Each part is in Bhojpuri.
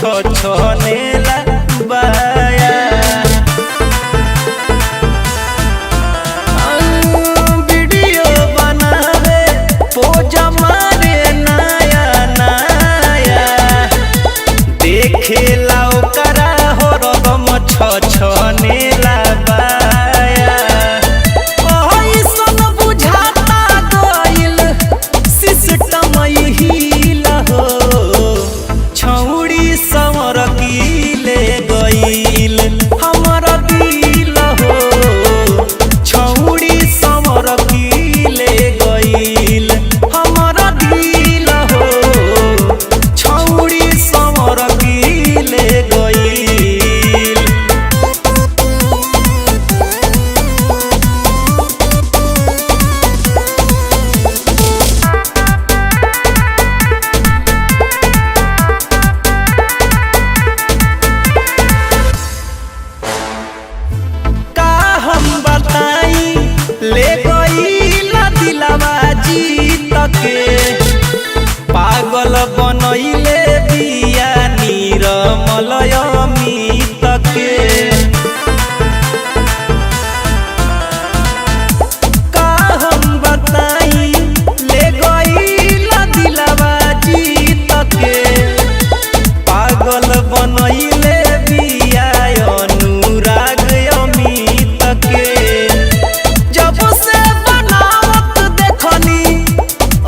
छनेला बाया। वीडियो बनावे पोज मारे नया नया, देखेला ओकरा हरदम छनेला बाया। ओइसन बुझाता गइल सिस्टम हिला हो, छौड़ी समर की ले गइल हमर दिल हो, छौड़ी समर की ले गइल हमर दिल हो, छौड़ी समर की ले गइल। ले गइला दिलवा जीत के, पागल बनैले बिया निर्मल अमित के। का हम बताई ले गइला दिलवा जीत के, पागल बनैले बिया अनुराग अमित के। जब से बनावत देखनी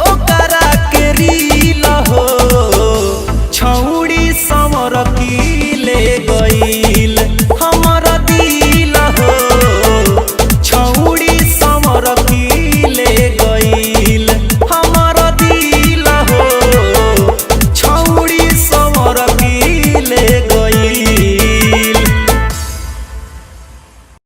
ओकरा के री